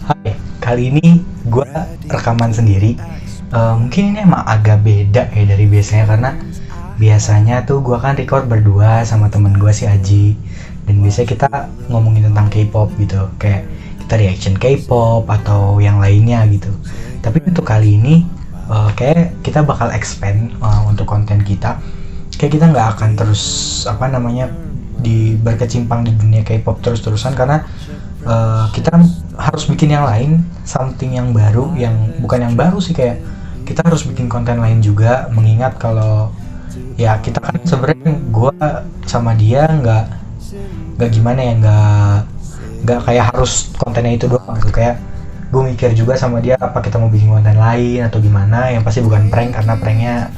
Hai, kali ini gue rekaman sendiri. Mungkin ini emang agak beda ya dari biasanya karena biasanya tuh gue kan record berdua sama temen gue si Aji, dan biasanya kita ngomongin tentang K-pop gitu, kayak kita reaction K-pop atau yang lainnya gitu. Tapi untuk kali ini kayak kita bakal expand untuk konten kita. Kayak kita nggak akan terus berkecimpang di dunia K-pop terus-terusan karena kita harus bikin yang lain, something yang baru, yang bukan yang baru sih, kayak kita harus bikin konten lain juga, mengingat kalau ya kita kan sebenarnya gue sama dia nggak gimana ya, nggak kayak harus kontennya itu doang gitu. Kayak gue mikir juga sama dia apa kita mau bikin konten lain atau gimana, yang pasti bukan prank karena pranknya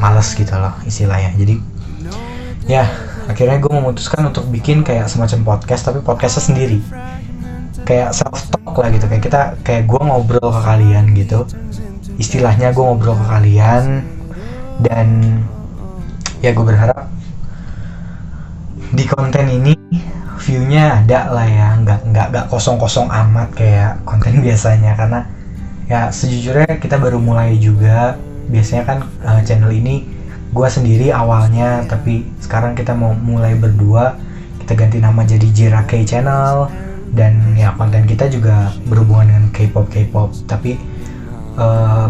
males gitu loh istilahnya. Jadi ya akhirnya gue memutuskan untuk bikin kayak semacam podcast, tapi podcastnya sendiri, kayak self talk lah gitu. Kayak gue ngobrol ke kalian gitu, istilahnya gue ngobrol ke kalian. Dan ya gue berharap di konten ini viewnya ada lah ya, nggak kosong amat kayak konten biasanya, karena ya sejujurnya kita baru mulai juga. Biasanya kan channel ini gue sendiri awalnya, tapi sekarang kita mau mulai berdua, kita ganti nama jadi JRK Channel, dan ya konten kita juga berhubungan dengan K-pop. Tapi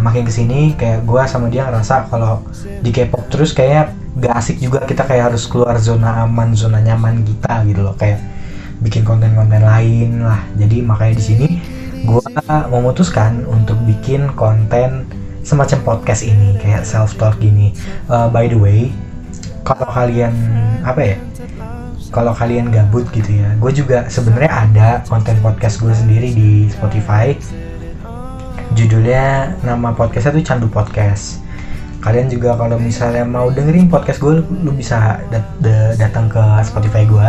makin kesini kayak gue sama dia ngerasa kalau di K-pop terus kayak gak asik juga, kita kayak harus keluar zona aman, zona nyaman kita gitu loh, kayak bikin konten-konten lain lah. Jadi makanya di sini gue memutuskan untuk bikin konten semacam podcast ini, kayak self talk gini. By the way, kalau kalian kalau kalian gabut gitu ya, gue juga sebenarnya ada konten podcast gue sendiri di Spotify. Judulnya, nama podcastnya tuh Candu Podcast. Kalian juga kalau misalnya mau dengerin podcast gue, lu bisa datang ke Spotify gue,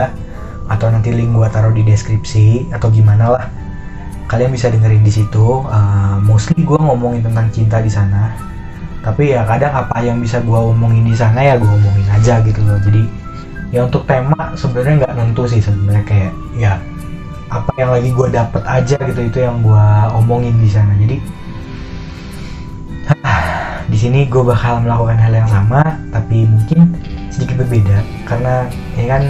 atau nanti link gue taruh di deskripsi atau gimana lah. Kalian bisa dengerin di situ. Mostly gue ngomongin tentang cinta di sana, tapi ya kadang apa yang bisa gue omongin di sana ya gue omongin aja gitu loh. Jadi ya untuk tema sebenarnya nggak nentu sih sebenarnya, kayak ya apa yang lagi gue dapet aja gitu, itu yang gue omongin di sana. Jadi di sini gue bakal melakukan hal yang sama, tapi mungkin sedikit berbeda karena ini kan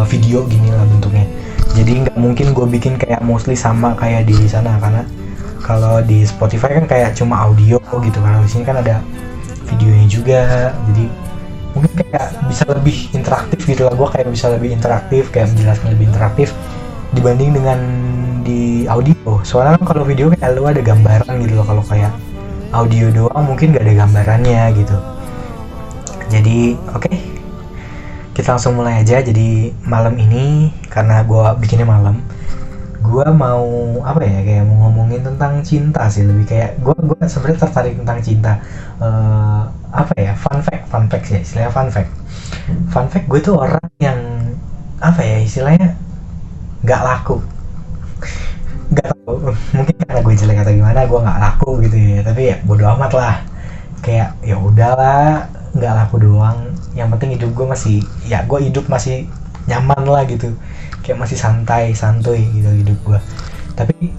video gini lah bentuknya. Jadi nggak mungkin gue bikin kayak mostly sama kayak di sana, karena kalau di Spotify kan kayak cuma audio gitu, karena di sini kan ada videonya juga. Jadi mungkin kayak bisa lebih interaktif gitu lah, gue kayak bisa lebih interaktif, kayak menjelaskan lebih interaktif dibanding dengan di audio. Soalnya kan kalau video kayak lu ada gambaran gitu loh, kalau kayak audio doang mungkin gak ada gambarannya gitu. Jadi oke, kita langsung mulai aja. Jadi malam ini, karena gue bikinnya malam, gue mau kayak mau ngomongin tentang cinta sih, lebih kayak gue sebenarnya tertarik tentang cinta. Fun fact sih, istilahnya fun fact gue tuh orang yang istilahnya nggak laku. Nggak tahu, mungkin karena gue jelek atau gimana, gue nggak laku gitu ya. Tapi ya bodo amat lah, kayak ya udahlah, nggak laku doang, yang penting hidup gue masih, ya gue hidup masih nyaman lah gitu, kayak masih santuy gitu hidup gue. Tapi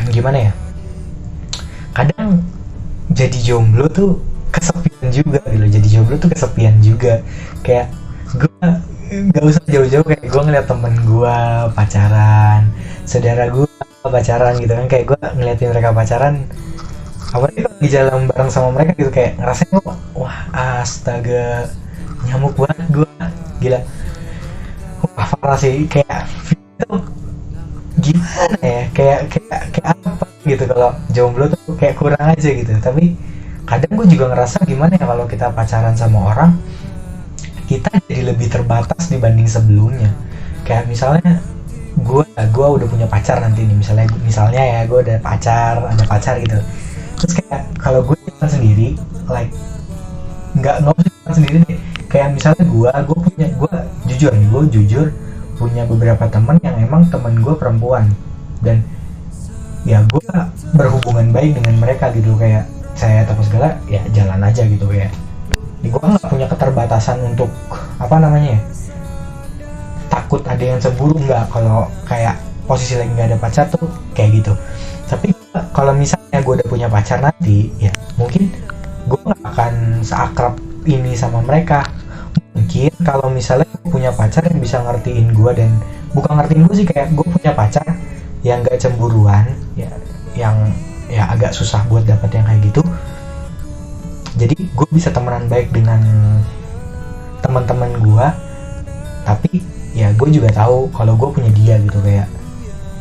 gimana ya, kadang jadi jomblo tuh kesepian juga. Kayak gue nggak usah jauh-jauh, kayak gue ngeliat temen gue pacaran, saudara gue pacaran gitu kan, kayak gue ngeliatin mereka pacaran, apalagi kalau di jalan bareng sama mereka gitu, kayak ngerasain wah astaga, nyamuk banget gue, gila. Wah parah sih, kayak itu gimana ya, kayak apa gitu kalau jomblo tuh kayak kurang aja gitu. Tapi kadang gue juga ngerasa gimana ya, kalau kita pacaran sama orang, kita jadi lebih terbatas dibanding sebelumnya. Kayak misalnya gue udah punya pacar nanti nih, misalnya ya gue ada pacar gitu. Terus kayak kalau gue jalan sendiri, like nggak usah jalan sendiri deh, kayak misalnya gue jujur punya beberapa teman yang emang teman gue perempuan, dan ya gue berhubungan baik dengan mereka gitu, kayak saya apa segala ya jalan aja gitu. Kayak gue nggak punya keterbatasan untuk takut ada yang cemburu, nggak. Kalau kayak posisi lagi nggak ada pacar tuh kayak gitu. Tapi kalau misalnya gue udah punya pacar nanti, ya mungkin gue nggak akan seakrab ini sama mereka. Mungkin kalau misalnya gue punya pacar yang bisa ngertiin gue, dan bukan ngertiin gue sih, kayak gue punya pacar yang nggak cemburuan, ya yang ya agak susah buat dapet yang kayak gitu. Jadi gue bisa temenan baik dengan teman-teman gue, tapi ya gue juga tahu kalau gue punya dia gitu. Kayak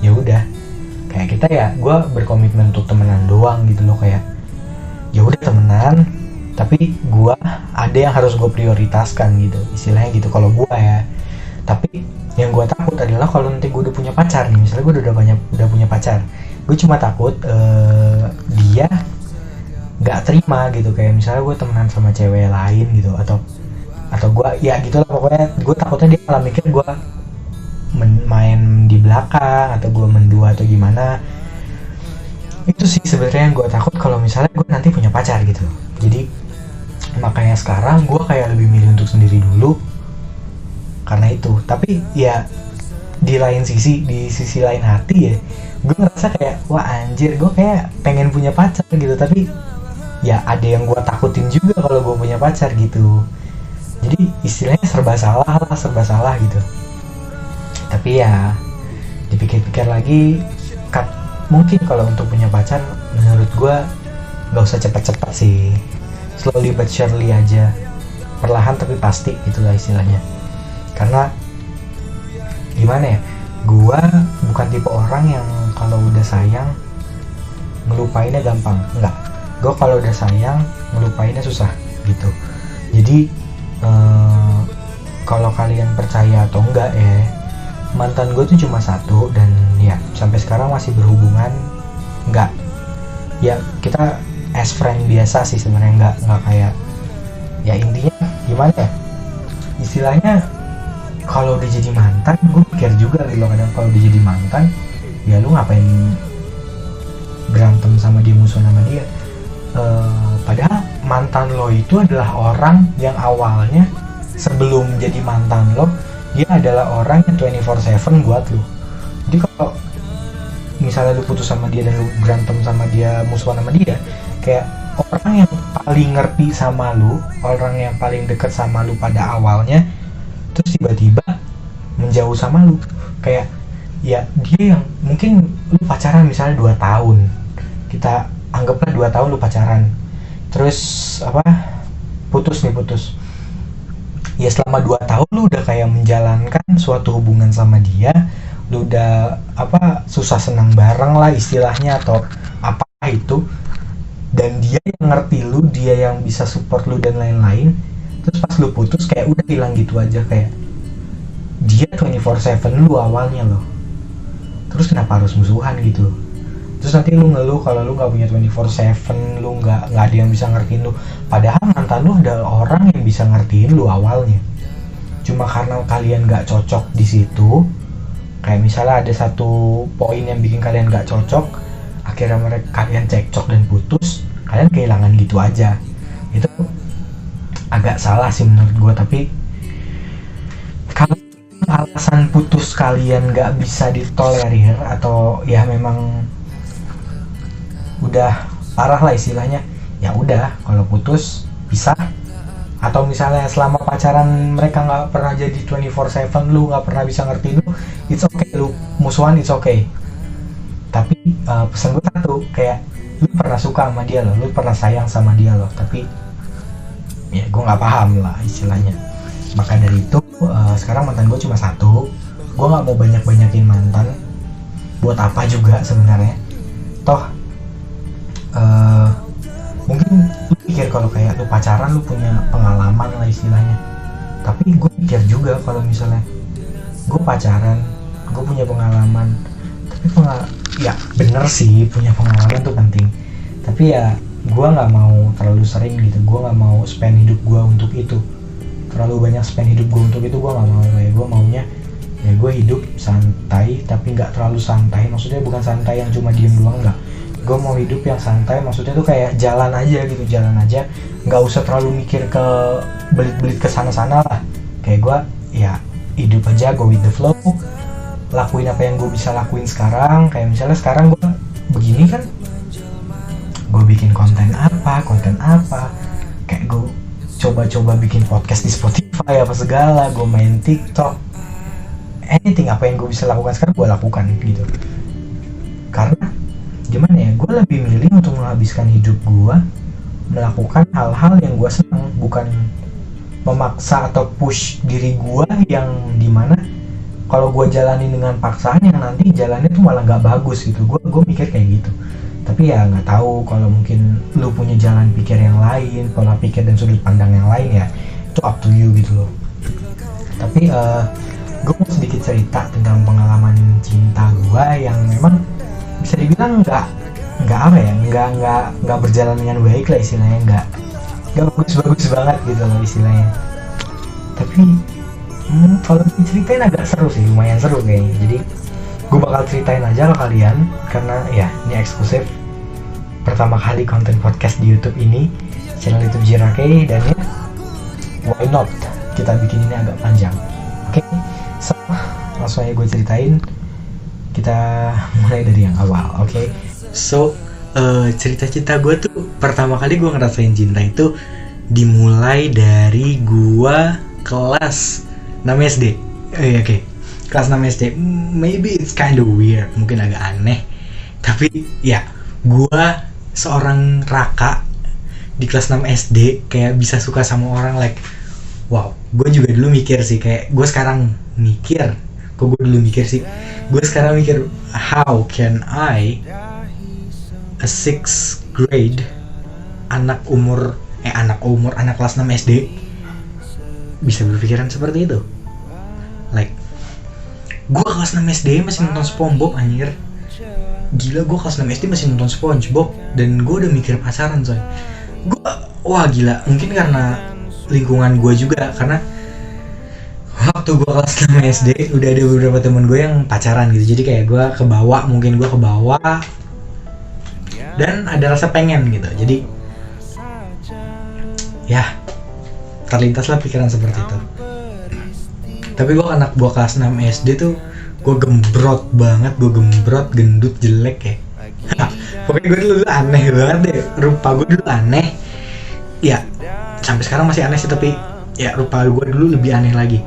ya udah, kayak kita ya gue berkomitmen untuk temenan doang gitu loh. Kayak ya udah temenan, tapi gue ada yang harus gue prioritaskan gitu, istilahnya gitu kalau gue ya. Tapi yang gue takut adalah kalau nanti gue udah punya pacar nih, misalnya gue udah punya pacar, gue cuma takut dia nggak terima gitu. Kayak misalnya gue temenan sama cewek lain gitu, atau gue ya gitulah pokoknya. Gue takutnya dia malah mikir gue main di belakang, atau gue mendua atau gimana. Itu sih sebenarnya yang gue takut kalau misalnya gue nanti punya pacar gitu. Jadi makanya sekarang gue kayak lebih milih untuk sendiri dulu karena itu. Tapi ya di sisi lain hati ya, gue ngerasa kayak wah anjir, gue kayak pengen punya pacar gitu. Tapi ya ada yang gue takutin juga kalau gue punya pacar gitu. Jadi istilahnya serba salah gitu. Tapi ya dipikir-pikir lagi, mungkin kalau untuk punya pacar menurut gue nggak usah cepet-cepet sih, slowly but surely aja, perlahan tapi pasti, itulah istilahnya. Karena gimana ya, gue bukan tipe orang yang kalau udah sayang ngelupainnya gampang, enggak. Gue kalau udah sayang ngelupainnya susah gitu. Jadi kalau kalian percaya atau enggak ya, mantan gue tuh cuma satu, dan ya sampai sekarang masih berhubungan. Enggak, ya kita as friend biasa sih sebenarnya, enggak kayak ya, intinya gimana ya, istilahnya kalau udah jadi mantan, gue pikir juga gitu loh kadang, kalau udah jadi mantan ya lu ngapain berantem sama dia, musuhan sama dia. Padahal mantan lo itu adalah orang yang awalnya sebelum jadi mantan lo, dia adalah orang yang 24/7 buat lo. Jadi kalau misalnya lu putus sama dia dan lu berantem sama dia, musuhan sama dia, kayak orang yang paling ngerti sama lu, orang yang paling deket sama lu pada awalnya, terus tiba-tiba menjauh sama lu. Kayak ya dia yang mungkin lu pacaran misalnya 2 tahun, kita anggaplah 2 tahun lu pacaran, terus putus ya. Selama 2 tahun lu udah kayak menjalankan suatu hubungan sama dia, lu udah susah senang bareng lah istilahnya, atau apa itu, dan dia yang ngerti lu, dia yang bisa support lu dan lain-lain. Terus pas lu putus kayak udah hilang gitu aja. Kayak dia 24/7 lu awalnya loh, terus kenapa harus musuhan gitu. Terus nanti lu ngeluh kalau lu nggak punya 24/7, lu nggak ada yang bisa ngertiin lu. Padahal mantan lu adalah orang yang bisa ngertiin lu awalnya. Cuma karena kalian nggak cocok di situ, kayak misalnya ada satu poin yang bikin kalian nggak cocok, akhirnya kalian cekcok dan putus, kalian kehilangan gitu aja. Itu agak salah sih menurut gue. Tapi kalau alasan putus kalian nggak bisa ditolerir, atau ya memang udah parah lah istilahnya, ya udah, kalau putus pisah. Atau misalnya selama pacaran mereka nggak pernah jadi 24/7, lu nggak pernah bisa ngertiin lu, it's okay. Lu musuhan, it's okay. Tapi pesan gue satu, kayak lu pernah suka sama dia loh, lu pernah sayang sama dia loh, tapi ya gue nggak paham lah istilahnya. Maka dari itu sekarang mantan gue cuma satu. Gue nggak mau banyakin mantan, buat apa juga sebenarnya. Toh mungkin lu pikir kalau kayak lu pacaran lu punya pengalaman lah istilahnya. Tapi gue pikir juga kalau misalnya gue pacaran, gue punya pengalaman. Tapi ya bener sih, punya pengalaman tuh penting. Tapi ya gue nggak mau terlalu sering gitu. Gue nggak mau spend hidup gue untuk itu, terlalu banyak spend hidup gue untuk itu. Gue nggak mau. Kayak gue maunya ya gue hidup santai, tapi nggak terlalu santai. Maksudnya bukan santai yang cuma diem doang, nggak. Gue mau hidup yang santai, maksudnya tuh kayak jalan aja gitu, nggak usah terlalu mikir ke belit-belit kesana-sana lah. Kayak gue ya hidup aja, go with the flow, lakuin apa yang gue bisa lakuin sekarang. Kayak misalnya sekarang gue begini kan, gue bikin konten apa, kayak gue coba-coba bikin podcast di Spotify apa segala, gue main TikTok, anything apa yang gue bisa lakukan sekarang gue lakukan gitu. Karena gimana ya, gue lebih milih untuk menghabiskan hidup gue melakukan hal-hal yang gue senang, bukan memaksa atau push diri gue yang dimana kalau gue jalani dengan paksaan yang nanti jalannya tuh malah nggak bagus gitu. Gue mikir kayak gitu. Tapi ya nggak tahu, kalau mungkin lu punya jalan pikir yang lain, pola pikir dan sudut pandang yang lain, ya itu up to you gitu loh. Tapi gue mau sedikit cerita tentang pengalaman cinta gue yang memang bisa dibilang nggak apa ya, nggak berjalan dengan baik lah istilahnya, nggak bagus banget gitu loh istilahnya. Tapi kalau diceritain agak seru sih, lumayan seru kayaknya. Jadi gue bakal ceritain aja ke kalian karena ya ini eksklusif, pertama kali konten podcast di YouTube ini, channel YouTube Jirake, dan ya why not kita bikin ini agak panjang. Oke, so langsung aja gue ceritain. Kita mulai dari yang awal. Oke. So cerita-cerita gue tuh pertama kali gue ngerasain cinta itu dimulai dari gue kelas 6 SD. Oke. Kelas 6 SD. Maybe it's kind of weird, mungkin agak aneh. Tapi ya, gue seorang Raka di kelas 6 SD kayak bisa suka sama orang, like wow. Gue juga dulu mikir sih, kayak gue sekarang mikir, gue sekarang mikir, how can I, a 6th grade, anak kelas 6 SD bisa berpikiran seperti itu. Like, gue kelas 6 SD masih nonton SpongeBob, anjir. Gila, gue kelas 6 SD masih nonton SpongeBob dan gue udah mikir pacaran, coy. Wah gila, mungkin karena lingkungan gue juga, karena waktu gue kelas 6 SD udah ada beberapa temen gue yang pacaran gitu. Jadi kayak gue kebawa dan ada rasa pengen gitu. Jadi ya terlintaslah pikiran seperti itu. Tapi gue anak buah kelas 6 SD tuh gue gembrot banget, gendut, jelek ya. Pokoknya gue dulu aneh banget deh, rupa gue dulu aneh. Ya sampai sekarang masih aneh sih, tapi ya rupa gue dulu lebih aneh lagi.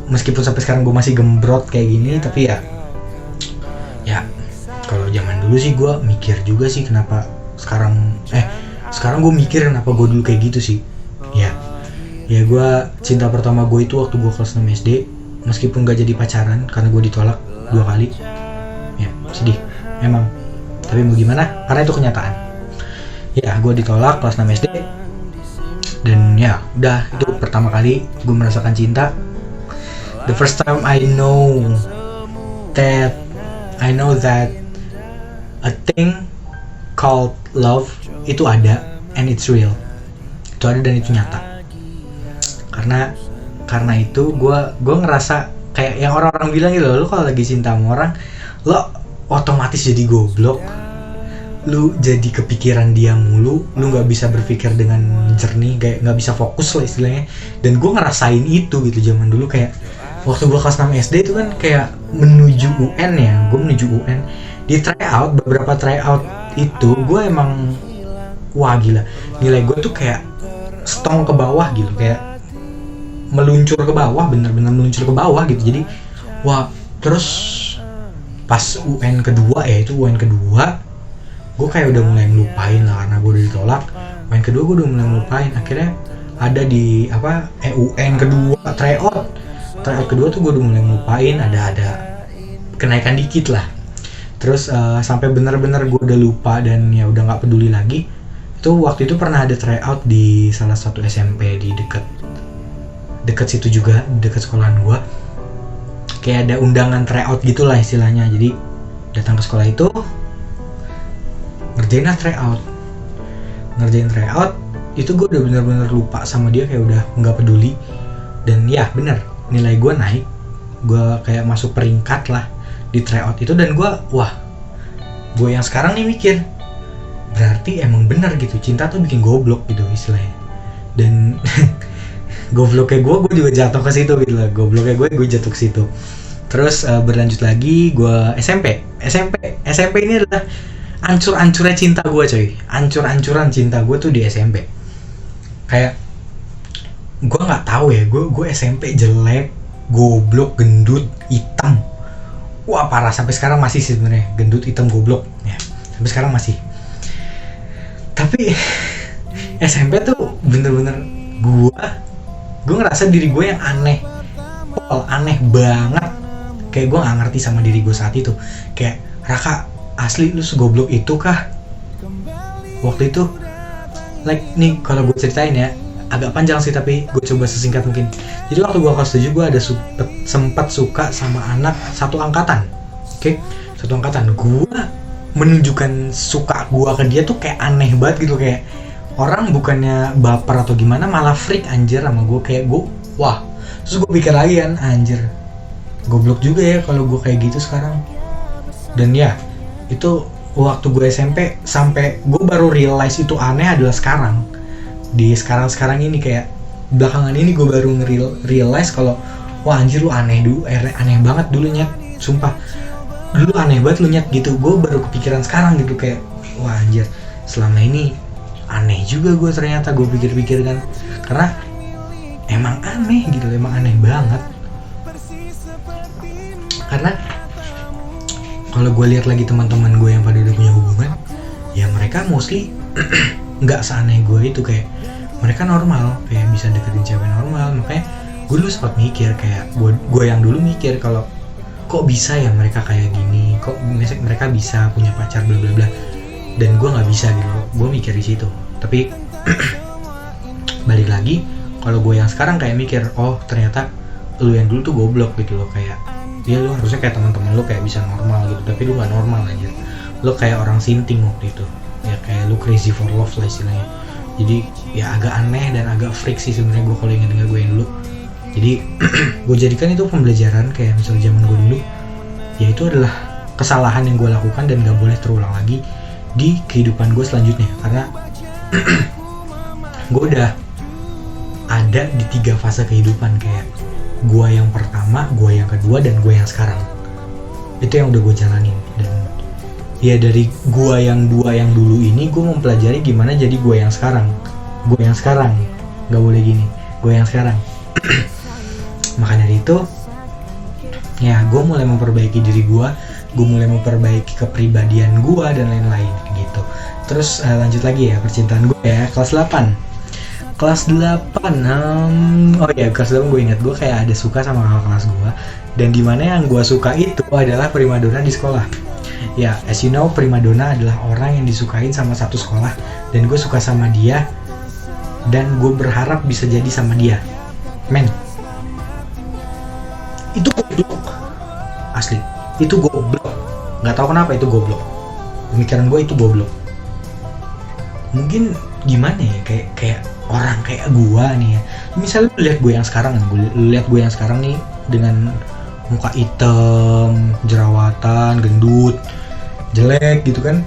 Meskipun sampai sekarang gue masih gembrot kayak gini, tapi ya kalau zaman dulu sih gue mikir juga sih kenapa sekarang gue mikir kenapa gue dulu kayak gitu sih. Ya gue cinta pertama gue itu waktu gue kelas 6 SD, meskipun gak jadi pacaran karena gue ditolak 2 kali. Ya sedih emang, tapi mau gimana, karena itu kenyataan. Ya gue ditolak kelas 6 SD, dan ya udah, itu pertama kali gue merasakan cinta. The first time I know that a thing called love itu ada, and it's real. Itu ada dan itu nyata. Karena itu gue ngerasa kayak yang orang-orang bilang gitu, lo kalau lagi cinta sama orang, lo otomatis jadi goblok, lu jadi kepikiran dia mulu, lu nggak bisa berpikir dengan jernih, kayak nggak bisa fokus lah istilahnya. Dan gue ngerasain itu gitu zaman dulu, kayak waktu gue kelas 6 SD itu kan kayak menuju UN ya, gue menuju UN di tryout, beberapa tryout itu gue emang wah gila, nilai gue tuh kayak stong ke bawah gitu, kayak meluncur ke bawah, bener-bener meluncur ke bawah gitu. Jadi wah, terus pas UN kedua gue kayak udah mulai ngelupain lah, karena gue udah ditolak. UN kedua gue udah mulai ngelupain. Akhirnya ada di UN kedua tryout kedua tuh gue udah mulai ngelupain, ada kenaikan dikit lah. Terus sampai bener-bener gue udah lupa dan ya udah nggak peduli lagi. Itu waktu itu pernah ada tryout di salah satu SMP di deket situ juga, deket sekolahan gue. Kayak ada undangan tryout gitulah istilahnya. Jadi datang ke sekolah itu, ngerjain tryout itu gue udah bener-bener lupa sama dia, kayak udah nggak peduli. Dan ya bener, nilai gue naik, gue kayak masuk peringkat lah di tryout itu. Dan gue yang sekarang nih mikir, berarti emang bener gitu, cinta tuh bikin goblok gitu istilahnya. Dan gobloknya gue juga jatuh ke situ gitu lah, gobloknya gue jatuh ke situ. Terus berlanjut lagi gue SMP ini adalah ancur-ancurnya cinta gue coy. Ancur-ancuran cinta gue tuh di SMP. Kayak gue nggak tahu ya, gue SMP jelek, goblok, gendut, hitam. Wah parah, sampai sekarang masih sih sebenarnya, gendut, hitam, goblok ya, sampai sekarang masih. Tapi SMP tuh bener-bener gue ngerasa diri gue yang aneh, aneh banget. Kayak gue nggak ngerti sama diri gue saat itu. Kayak, Raka, asli lu segoblok itu kah waktu itu? Like nih kalau gue ceritain ya, agak panjang sih tapi gue coba sesingkat mungkin. Jadi waktu gue kelas 7 gue ada sempat suka sama anak satu angkatan. Oke, satu angkatan. Gue menunjukkan suka gue ke dia tuh kayak aneh banget gitu. Kayak orang bukannya baper atau gimana, malah freak anjir sama gue. Kayak gue, wah. Terus gue pikir lagi kan, anjir, goblok juga ya kalau gue kayak gitu sekarang. Dan ya, itu waktu gue SMP, sampai gue baru realize itu aneh adalah sekarang. Di sekarang ini, kayak belakangan ini gue baru realize kalau wah anjir lu aneh banget dulu Nyet, sumpah dulu aneh banget lu Nyet gitu. Gue baru kepikiran sekarang gitu, kayak wah anjir selama ini aneh juga gue ternyata. Gue pikir-pikir kan, karena emang aneh gitu, emang aneh banget. Karena kalau gue lihat lagi teman-teman gue yang pada udah punya hubungan, ya mereka mostly nggak seaneh gue itu. Kayak mereka normal, kayak bisa deketin cewek normal. Makanya gue dulu sempat mikir, kayak gue yang dulu mikir kalau kok bisa ya mereka kayak gini, kok mereka bisa punya pacar bla bla bla, dan gue nggak bisa gitu. Gue mikir di situ. Tapi balik lagi, kalau gue yang sekarang kayak mikir, oh ternyata lu yang dulu tuh goblok gitu loh. Kayak ya lu harusnya kayak teman-teman lu kayak bisa normal gitu, tapi lu nggak normal aja. Lu kayak orang sinting waktu itu ya, kayak lu crazy for love lah istilahnya. Jadi ya agak aneh dan agak freak sih sebenarnya gue kalau ingat gue yang dulu. Jadi gue jadikan itu pembelajaran, kayak misalnya zaman gue dulu ya itu adalah kesalahan yang gue lakukan dan gak boleh terulang lagi di kehidupan gue selanjutnya. Karena gue udah ada di 3 fase kehidupan, kayak gue yang pertama, gue yang kedua, dan gue yang sekarang. Itu yang udah gue jalanin. Dan ya dari gue yang 2 yang dulu ini, gue mempelajari gimana jadi gue yang sekarang. Gue yang sekarang, gak boleh gini, gue yang sekarang. Maka dari itu ya gue mulai memperbaiki diri gue mulai memperbaiki kepribadian gue dan lain-lain gitu. Terus lanjut lagi ya percintaan gue ya, kelas 8. Kelas 8, oh ya kelas 8 gue ingat gue kayak ada suka sama kakak kelas gue. Dan dimana yang gue suka itu adalah primadona di sekolah. Ya, as you know, primadona adalah orang yang disukain sama satu sekolah. Dan gue suka sama dia, dan gue berharap bisa jadi sama dia. Men, itu goblok. Asli, itu goblok. Gak tau kenapa itu goblok. Pemikiran gue itu goblok. Mungkin gimana ya, kayak orang kayak gua nih ya. Misalnya lu lihat gue yang sekarang kan, lu lihat gue yang sekarang nih dengan muka hitam, jerawatan, gendut, jelek gitu kan.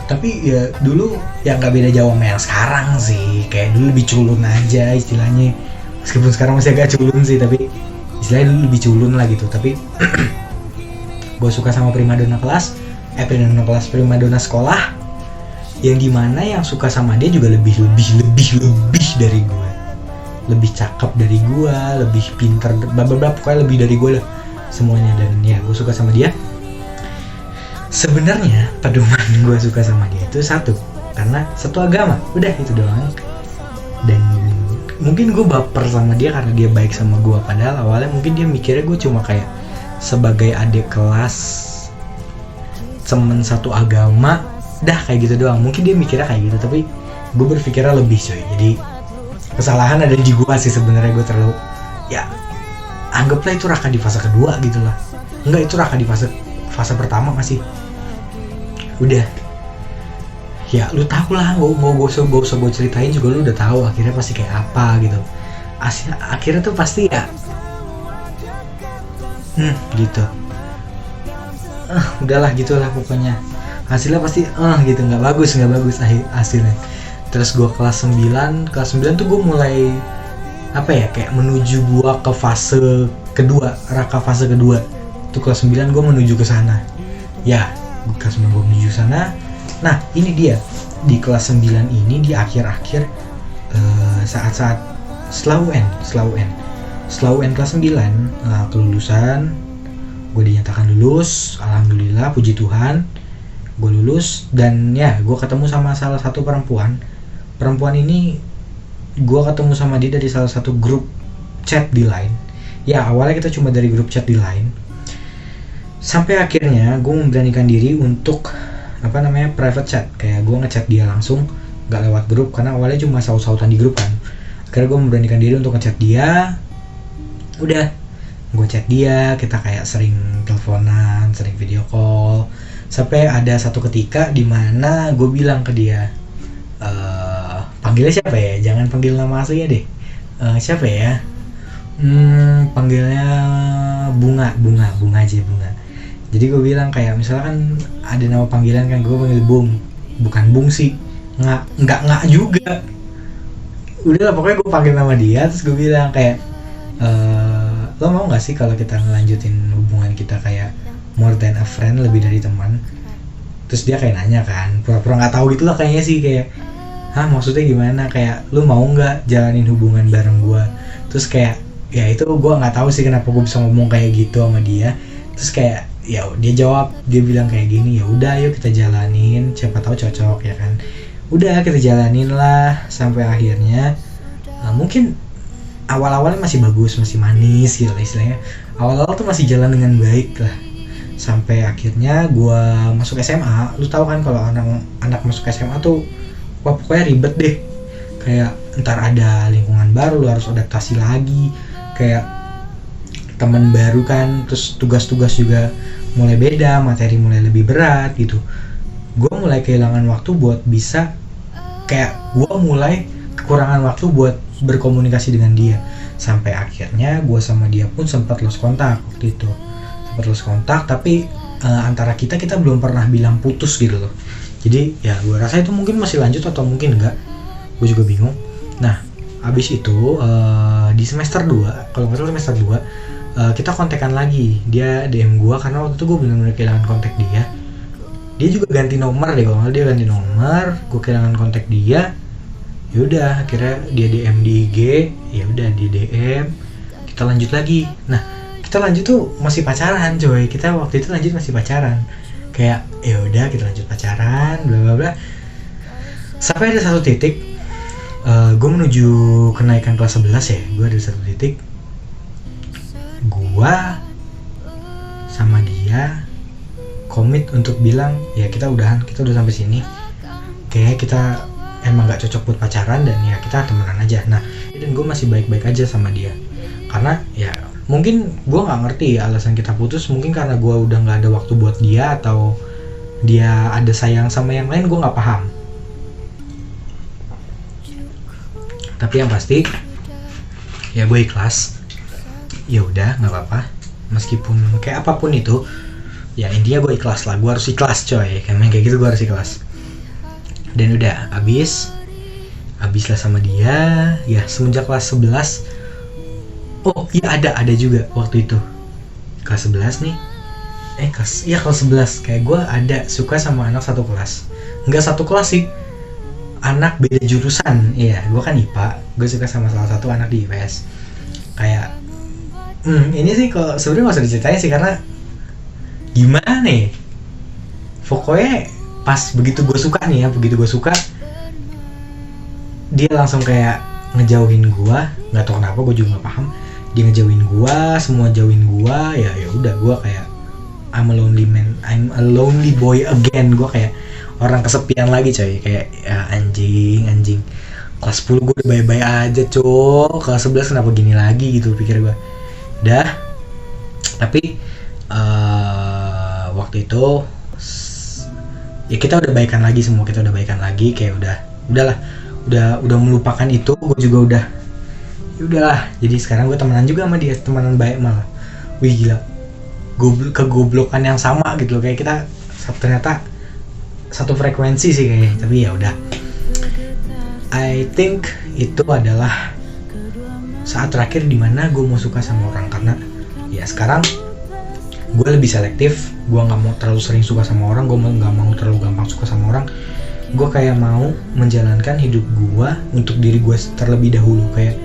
Tapi ya dulu ya nggak beda jauh sama yang sekarang sih. Kayak dulu lebih culun aja istilahnya. Meskipun sekarang masih agak culun sih, tapi istilahnya dulu lebih culun lah gitu. Tapi gue suka sama primadona primadona sekolah, yang dimana yang suka sama dia juga lebih dari gue, lebih cakep dari gue, lebih pintar, pokoknya lebih dari gue lah semuanya. Dan ya gue suka sama dia. Sebenarnya pedoman gue suka sama dia itu satu, karena satu agama, udah itu doang. Dan mungkin gue baper sama dia karena dia baik sama gue, padahal awalnya mungkin dia mikirnya gue cuma kayak sebagai adik kelas, temen satu agama, dah kayak gitu doang. Mungkin dia mikirnya kayak gitu, tapi gue berpikirnya lebih coy. Jadi kesalahan ada di gue sih sebenarnya. Gue terlalu ya anggaplah itu Raka di fase kedua gitu lah. Enggak, itu Raka di fase pertama masih. Udah ya lu tahu lah, gak usah gue ceritain juga, lu udah tahu akhirnya pasti kayak apa gitu. Akhirnya tuh pasti ya gitu. Udahlah gitulah pokoknya. Hasilnya pasti gitu, nggak bagus hasilnya. Terus gue kelas 9 tuh gue mulai apa ya, kayak menuju gue ke fase kedua, Raka fase kedua Itu kelas 9 gue menuju ke sana. Ya, kelas 9 gue menuju ke sana. Nah, ini dia. Di kelas 9 ini di akhir-akhir saat-saat setelah UN kelas 9, kelulusan, gue dinyatakan lulus. Alhamdulillah, puji Tuhan, gue lulus. Dan ya, gue ketemu sama salah satu perempuan ini. Gue ketemu sama dia dari salah satu grup chat di Line. Ya, awalnya kita cuma dari grup chat di Line, sampai akhirnya gue memberanikan diri untuk private chat. Kayak gue ngechat dia langsung, gak lewat grup, karena awalnya cuma saut-sautan di grup kan. Akhirnya gue memberanikan diri untuk ngechat dia. Udah, gue chat dia, kita kayak sering teleponan, sering video call, sampai ada satu ketika dimana gue bilang ke dia, panggilnya siapa ya? Jangan panggil nama aslinya deh. Siapa ya? Panggilnya Bunga aja, Bunga. Jadi gue bilang kayak misalkan ada nama panggilan kan, gue panggil Bung, bukan Bung sih, nggak juga. Udah lah, pokoknya gue panggil nama dia. Terus gue bilang kayak, lo mau nggak sih kalau kita ngelanjutin hubungan kita kayak more than a friend, lebih dari teman? Terus dia kayak nanya kan, pura-pura nggak tahu gitu lah kayaknya sih, kayak, hah maksudnya gimana? Kayak lo mau nggak jalanin hubungan bareng gue? Terus kayak, ya itu gue nggak tahu sih kenapa gue bisa ngomong kayak gitu sama dia. Terus kayak, ya dia jawab, dia bilang kayak gini, ya udah yuk kita jalanin, siapa tahu cocok ya kan. Udah, kita jalanin lah sampai akhirnya, mungkin awal-awalnya masih bagus, masih manis gitu lah istilahnya. Awal-awal tuh masih jalan dengan baik lah. Sampai akhirnya gue masuk SMA. Lu tahu kan kalau anak masuk SMA tuh, wah pokoknya ribet deh. Kayak ntar ada lingkungan baru, lu harus adaptasi lagi. Kayak teman baru kan, terus tugas-tugas juga mulai beda, materi mulai lebih berat gitu. Gue mulai kehilangan waktu buat bisa, kayak gue mulai kekurangan waktu buat berkomunikasi dengan dia. Sampai akhirnya gue sama dia pun sempat lost kontak waktu itu. Tapi antara kita belum pernah bilang putus gitu loh. Jadi ya gue rasa itu mungkin masih lanjut atau mungkin enggak, gue juga bingung. Nah, abis itu di semester 2, kalau nggak salah semester 2, kita kontekan lagi. Dia DM gue karena waktu itu gue benar-benar kehilangan kontak dia. Dia juga ganti nomor deh, kalau dia ganti nomor, gue kehilangan kontak dia. Yaudah, akhirnya dia DM di IG, ya udah di DM, kita lanjut lagi. Nah, kita lanjut tuh masih pacaran coy. Kita waktu itu lanjut masih pacaran. Kayak ya udah kita lanjut pacaran, bla bla bla. Sampai ada satu titik, gue menuju kenaikan kelas 11 ya. Gue ada satu titik, gue sama dia komit untuk bilang ya kita udah sampai sini. Kayaknya kita emang gak cocok buat pacaran dan ya kita temenan aja. Nah, dan gue masih baik-baik aja sama dia. Karena ya mungkin gue gak ngerti ya alasan kita putus. Mungkin karena gue udah gak ada waktu buat dia, atau dia ada sayang sama yang lain, gue gak paham. Tapi yang pasti ya gue ikhlas. Ya udah, gak apa-apa. Meskipun kayak apapun itu, ya intinya gue ikhlas lah. Gue harus ikhlas coy. Kayak gitu gue harus ikhlas. Dan udah habis lah sama dia. Ya semenjak kelas 11. Oh iya, ada juga waktu itu kelas 11 nih. Kelas 11. Kayak gue ada suka sama anak satu kelas. Enggak satu kelas sih, anak beda jurusan. Iya, gue kan IPA. Gue suka sama salah satu anak di IPS. Kayak ini sih kalau sebenarnya nggak usah diceritain sih, karena gimana nih. Pokoknya pas begitu gue suka, dia langsung kayak ngejauhin gue. Nggak tahu kenapa, gue juga nggak paham. Dia ngejauhin gue, semua jauhin gue. Ya udah, gue kayak I'm a lonely man, I'm a lonely boy again. Gue kayak orang kesepian lagi coy. Kayak ya, anjing. Kelas 10 gue udah bye-bye aja cok. Kelas 11 kenapa gini lagi gitu pikir gue. Dah. Tapi waktu itu ya kita udah baikan lagi, semua kita udah baikan lagi. Kayak udah melupakan itu. Gue juga udah, ya udahlah. Jadi sekarang gue temenan juga sama dia, temenan baik malah. Wih gila, kegoblokan yang sama gitu loh. Kayak kita ternyata satu frekuensi sih kayaknya. Tapi ya udah, I think itu adalah saat terakhir dimana gue mau suka sama orang. Karena ya sekarang gue lebih selektif. Gue nggak mau terlalu sering suka sama orang, gue nggak mau terlalu gampang suka sama orang. Gue kayak mau menjalankan hidup gue untuk diri gue terlebih dahulu. Kayak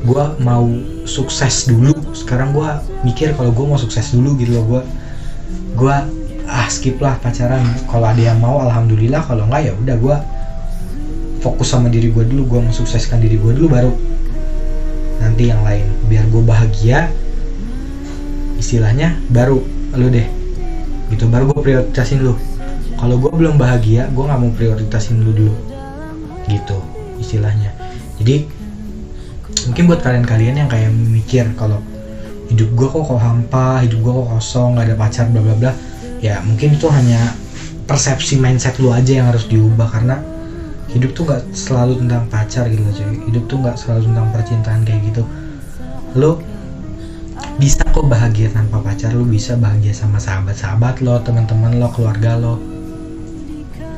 gue mau sukses dulu. Sekarang gue mikir kalau gue mau sukses dulu gitu loh. Gue skip lah pacaran. Kalau ada yang mau alhamdulillah, kalau enggak ya udah gue fokus sama diri gue dulu. Gue mensukseskan diri gue dulu, baru nanti yang lain. Biar gue bahagia, istilahnya baru lu deh gitu, baru gue prioritasin lu. Kalau gue belum bahagia, gue nggak mau prioritasin lu dulu gitu istilahnya. Jadi mungkin buat kalian-kalian yang kayak mikir kalau hidup gue kok hampa, hidup gue kok kosong, nggak ada pacar bla bla bla, ya mungkin itu hanya persepsi mindset lu aja yang harus diubah. Karena hidup tuh nggak selalu tentang pacar gitu loh cuy. Hidup tuh nggak selalu tentang percintaan kayak gitu. Lu bisa kok bahagia tanpa pacar, lu bisa bahagia sama sahabat-sahabat lo, teman-teman lo, keluarga lo.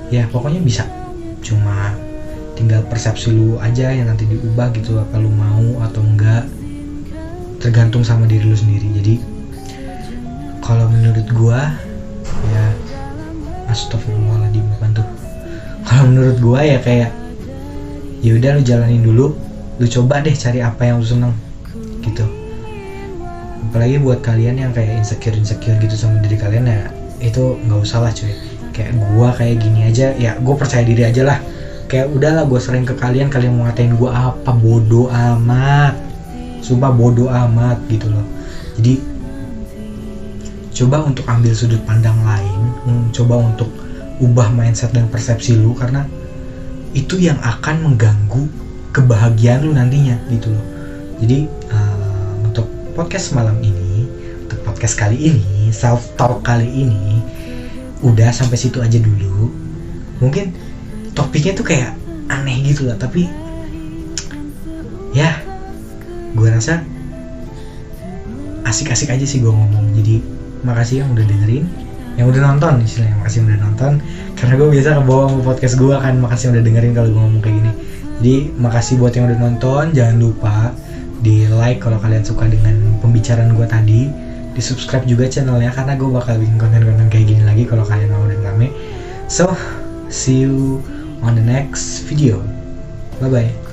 Ya pokoknya bisa. Cuma tinggal persepsi lu aja yang nanti diubah gitu, apa lu mau atau enggak. Tergantung sama diri lu sendiri. Jadi kalau menurut gua ya, astagfirullahaladzim bantu. Kalau menurut gua ya kayak ya udah lu jalanin dulu, lu coba deh cari apa yang lu seneng gitu. Apalagi buat kalian yang kayak insecure gitu sama diri kalian, ya itu nggak usah lah cuy. Kayak gua kayak gini aja ya, gua percaya diri aja lah. Kayak udahlah, gua sering ke kalian mau ngatain gua apa, bodoh amat, sumpah bodoh amat gitu loh. Jadi coba untuk ambil sudut pandang lain, coba untuk ubah mindset dan persepsi lu, karena itu yang akan mengganggu kebahagiaan lu nantinya gitu loh. Jadi untuk podcast malam ini, untuk podcast kali ini, self talk kali ini udah sampai situ aja dulu. Mungkin topiknya tuh kayak aneh gitu lah, tapi ya gue rasa asik-asik aja sih gue ngomong. Jadi makasih yang udah dengerin, yang udah nonton istilahnya, makasih yang udah nonton. Karena gue biasa kebawa sama podcast gue kan, makasih yang udah dengerin kalau gue ngomong kayak gini. Jadi makasih buat yang udah nonton. Jangan lupa di like kalau kalian suka dengan pembicaraan gue tadi, di subscribe juga channelnya karena gue bakal bikin konten-konten kayak gini lagi kalau kalian mau dan rame. So see you on the next video, bye bye.